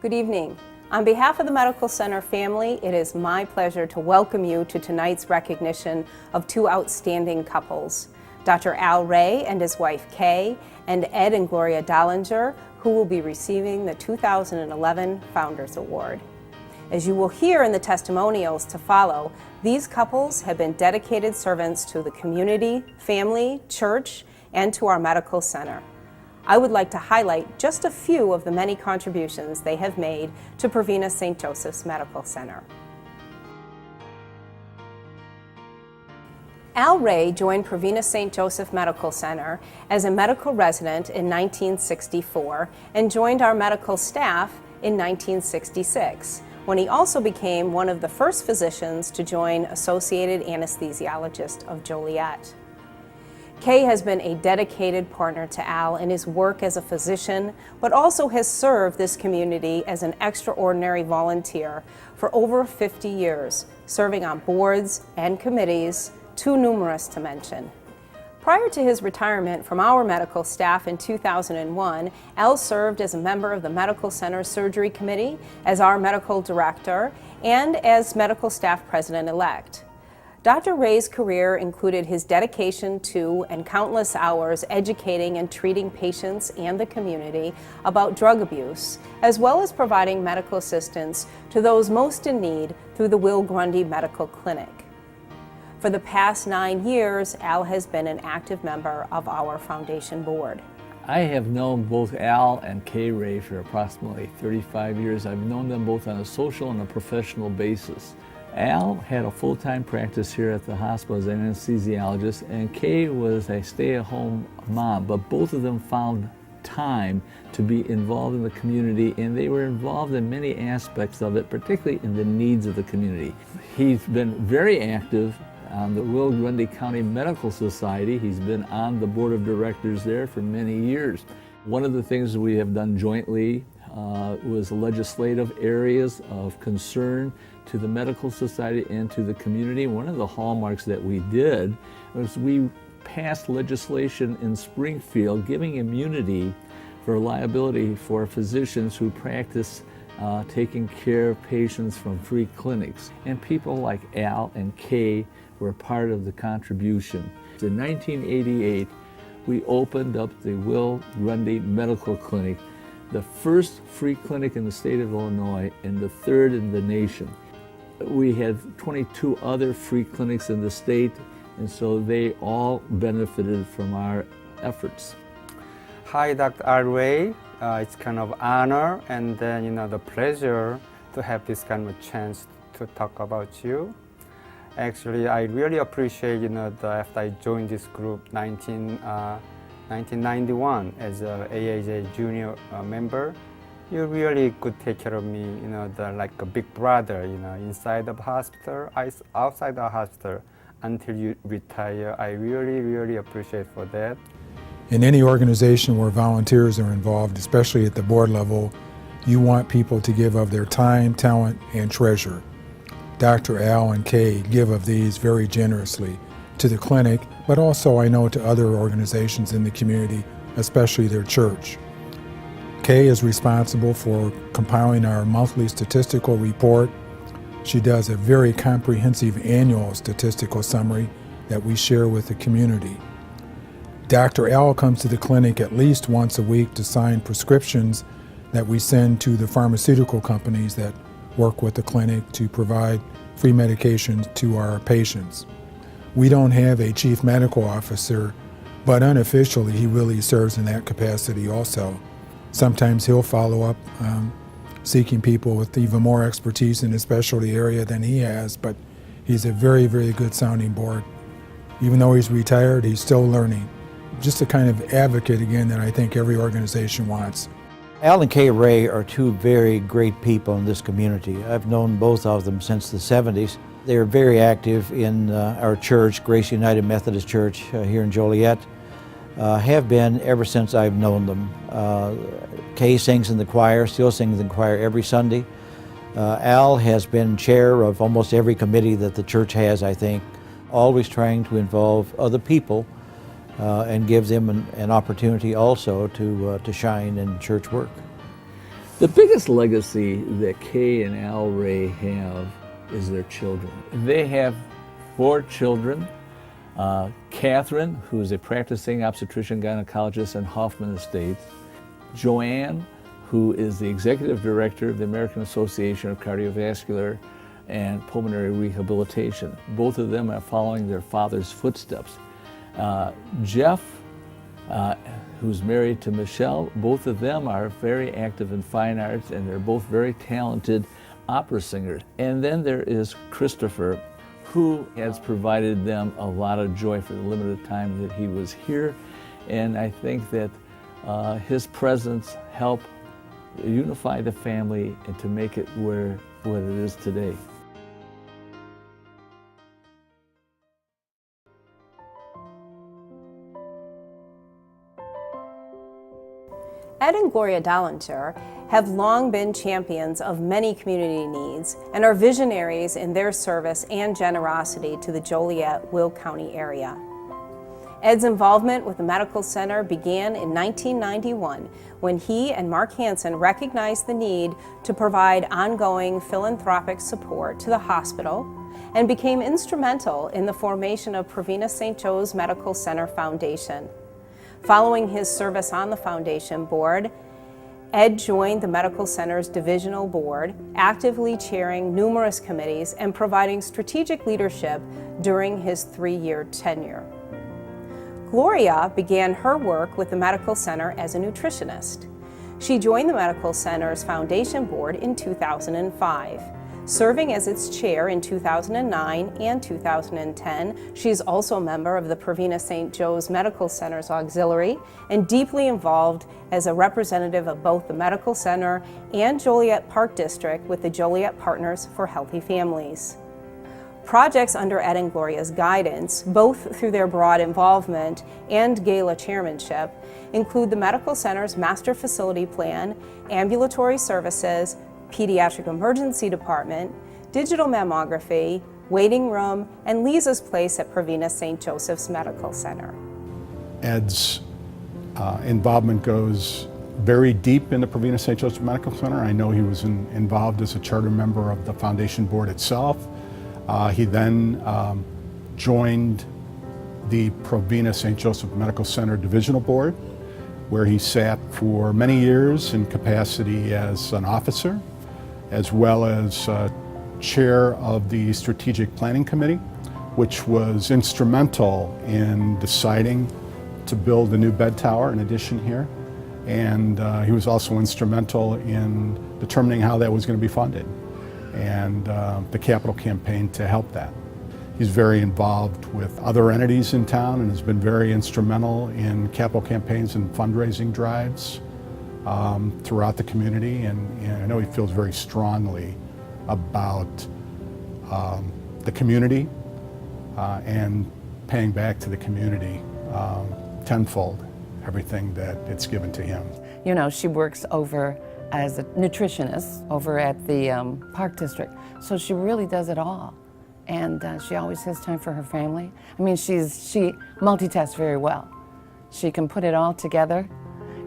Good evening. On behalf of the Medical Center family, it is my pleasure to welcome you to tonight's recognition of two outstanding couples, Dr. Al Ray and his wife Kay, and Ed and Gloria Dollinger, who will be receiving the 2011 Founders Award. As you will hear in the testimonials to follow, these couples have been dedicated servants to the community, family, church, and to our medical center. I would like to highlight just a few of the many contributions they have made to PROVENA St. Joseph's Medical Center. Al Ray joined PROVENA St. Joseph Medical Center as a medical resident in 1964 and joined our medical staff in 1966, when he also became one of the first physicians to join Associated Anesthesiologists of Joliet. Kay has been a dedicated partner to Al in his work as a physician, but also has served this community as an extraordinary volunteer for over 50 years, serving on boards and committees, too numerous to mention. Prior to his retirement from our medical staff in 2001, Al served as a member of the Medical Center Surgery Committee, as our medical director, and as medical staff president-elect. Dr. Ray's career included his dedication to and countless hours educating and treating patients and the community about drug abuse, as well as providing medical assistance to those most in need through the WILL-GRUNDY Medical Clinic. For the past 9 years, Al has been an active member of our foundation board. I have known both Al and Kay Ray for approximately 35 years. I've known them both on a social and a professional basis. Al had a full-time practice here at the hospital as an anesthesiologist, and Kay was a stay-at-home mom, but both of them found time to be involved in the community, and they were involved in many aspects of it, particularly in the needs of the community. He's been very active on the WILL-GRUNDY County Medical Society. He's been on the board of directors there for many years. One of the things we have done jointly was legislative areas of concern to the Medical Society and to the community. One of the hallmarks that we did was we passed legislation in Springfield giving immunity for liability for physicians who practice taking care of patients from free clinics. And people like Al and Kay were part of the contribution. In 1988, we opened up the WILL-GRUNDY Medical Clinic, the first free clinic in the state of Illinois and the third in the nation. We had 22 other free clinics in the state, and so they all benefited from our efforts. Hi, Dr. Al Ray. It's kind of honor and then the pleasure to have this kind of chance to talk about you. Actually, I really appreciate after I joined this group 1991 as a AAJ junior member. You really could take care of me, like a big brother, inside the hospital, outside the hospital, until you retire. I really appreciate for that. In any organization where volunteers are involved, especially at the board level, you want people to give of their time, talent, and treasure. Dr. Al and Kay give of these very generously to the clinic, but also I know to other organizations in the community, especially their church. Kay is responsible for compiling our monthly statistical report. She does a very comprehensive annual statistical summary that we share with the community. Dr. Al comes to the clinic at least once a week to sign prescriptions that we send to the pharmaceutical companies that work with the clinic to provide free medications to our patients. We don't have a chief medical officer, but unofficially he really serves in that capacity also. Sometimes he'll follow up seeking people with even more expertise in a specialty area than he has, but he's a very good sounding board. Even though he's retired, he's still learning. Just a kind of advocate, again, that I think every organization wants. Al and Kay Ray are two very great people in this community. I've known both of them since the 70s. They are very active in our church, Grace United Methodist Church here in Joliet. Have been ever since I've known them. Kay sings in the choir, still sings in the choir every Sunday. Al has been chair of almost every committee that the church has, I think, always trying to involve other people and give them an opportunity also to shine in church work. The biggest legacy that Kay and Al Ray have is their children. They have 4 children. Catherine, who is a practicing obstetrician gynecologist in Hoffman Estates. Joanne, who is the executive director of the American Association of Cardiovascular and Pulmonary Rehabilitation. Both of them are following their father's footsteps. Jeff, who's married to Michelle, both of them are very active in fine arts, and they're both very talented opera singers. And then there is Christopher, who has provided them a lot of joy for the limited time that he was here. And I think that his presence helped unify the family and to make it what it is today. Ed and Gloria Dollinger have long been champions of many community needs and are visionaries in their service and generosity to the Joliet-Will County area. Ed's involvement with the medical center began in 1991 when he and Mark Hanson recognized the need to provide ongoing philanthropic support to the hospital and became instrumental in the formation of PROVENA St. Joe's Medical Center Foundation. Following his service on the foundation board, Ed joined the medical center's divisional board, actively chairing numerous committees and providing strategic leadership during his 3-year tenure. Gloria began her work with the medical center as a nutritionist. She joined the medical center's foundation board in 2005. Serving as its chair in 2009 and 2010, she is also a member of the PROVENA St. Joe's Medical Center's Auxiliary and deeply involved as a representative of both the medical center and Joliet Park District with the Joliet Partners for Healthy Families. Projects under Ed and Gloria's guidance, both through their broad involvement and Gala chairmanship, include the medical center's master facility plan, ambulatory services, pediatric emergency department, digital mammography, waiting room, and Lisa's place at PROVENA St. Joseph's Medical Center. Ed's involvement goes very deep in the PROVENA St. Joseph Medical Center. I know he was involved as a charter member of the foundation board itself. He then joined the PROVENA St. Joseph Medical Center Divisional Board, where he sat for many years in capacity as an officer, as well as chair of the Strategic Planning Committee, which was instrumental in deciding to build a new bed tower in addition here. And he was also instrumental in determining how that was going to be funded and the capital campaign to help that. He's very involved with other entities in town and has been very instrumental in capital campaigns and fundraising drives throughout the community, and I know he feels very strongly about the community and paying back to the community tenfold everything that it's given to him. You know, she works over as a nutritionist over at the Park District, so she really does it all. And she always has time for her family. I mean, she multitasks very well. She can put it all together.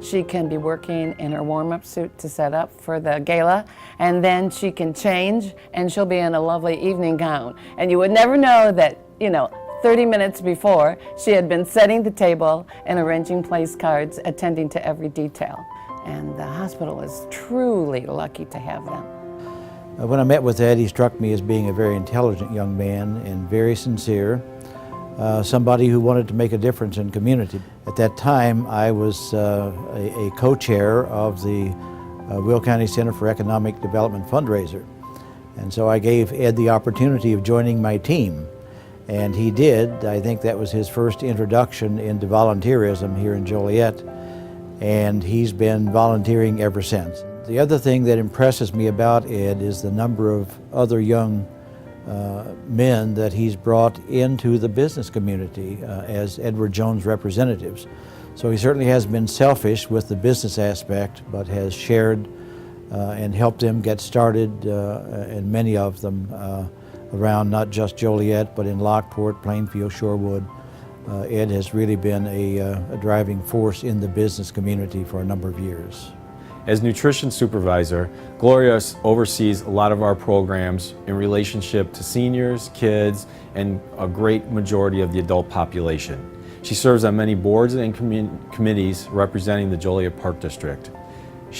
She can be working in her warm-up suit to set up for the gala, and then she can change, and she'll be in a lovely evening gown. And you would never know that, 30 minutes before, she had been setting the table and arranging place cards, attending to every detail. And the hospital is truly lucky to have them. When I met with Ed, he struck me as being a very intelligent young man and very sincere, somebody who wanted to make a difference in community. At that time, I was a co-chair of the Will County Center for Economic Development fundraiser. And so I gave Ed the opportunity of joining my team. And he did. I think that was his first introduction into volunteerism here in Joliet. And he's been volunteering ever since. The other thing that impresses me about Ed is the number of other young men that he's brought into the business community as Edward Jones representatives. So he certainly has been selfish with the business aspect, but has shared and helped them get started, and many of them around not just Joliet, but in Lockport, Plainfield, Shorewood. Ed has really been a driving force in the business community for a number of years. As nutrition supervisor, Gloria oversees a lot of our programs in relationship to seniors, kids, and a great majority of the adult population. She serves on many boards and committees representing the Joliet Park District.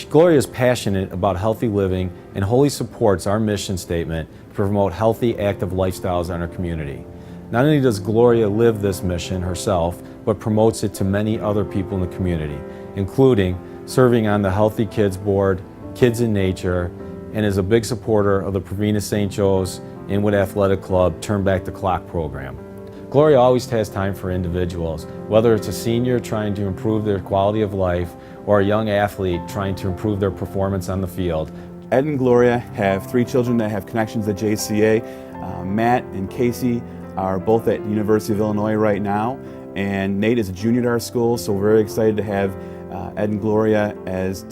Gloria is passionate about healthy living and wholly supports our mission statement to promote healthy, active lifestyles in our community. Not only does Gloria live this mission herself, but promotes it to many other people in the community, including serving on the Healthy Kids Board, Kids in Nature, and is a big supporter of the PROVENA St. Joe's INWOOD Athletic Club Turn Back the Clock program. Gloria always has time for individuals, whether it's a senior trying to improve their quality of life or a young athlete trying to improve their performance on the field. Ed and Gloria have 3 children that have connections at JCA. Matt and Casey are both at University of Illinois right now, and Nate is a junior at our school, so we're very excited to have Ed and Gloria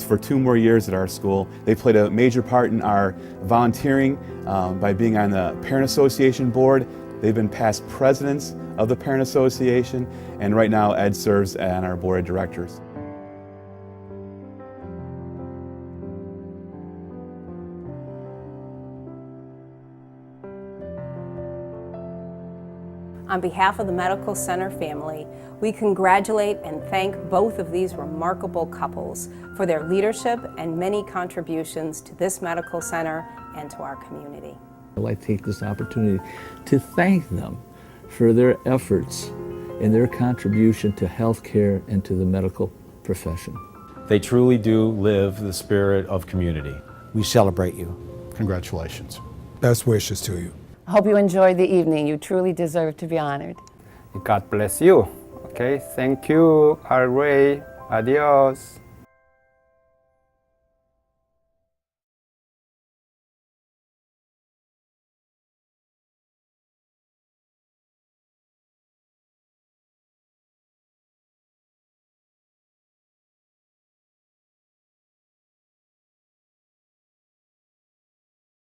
for 2 more years at our school. They played a major part in our volunteering by being on the Parent Association board. They've been past presidents of the Parent Association, and right now Ed serves on our board of directors. On behalf of the Medical Center family, we congratulate and thank both of these remarkable couples for their leadership and many contributions to this medical center and to our community. I'd like to take this opportunity to thank them for their efforts and their contribution to healthcare and to the medical profession. They truly do live the spirit of community. We celebrate you. Congratulations. Best wishes to you. I hope you enjoyed the evening. You truly deserve to be honored. God bless you. Okay, thank you, Ray. Adios.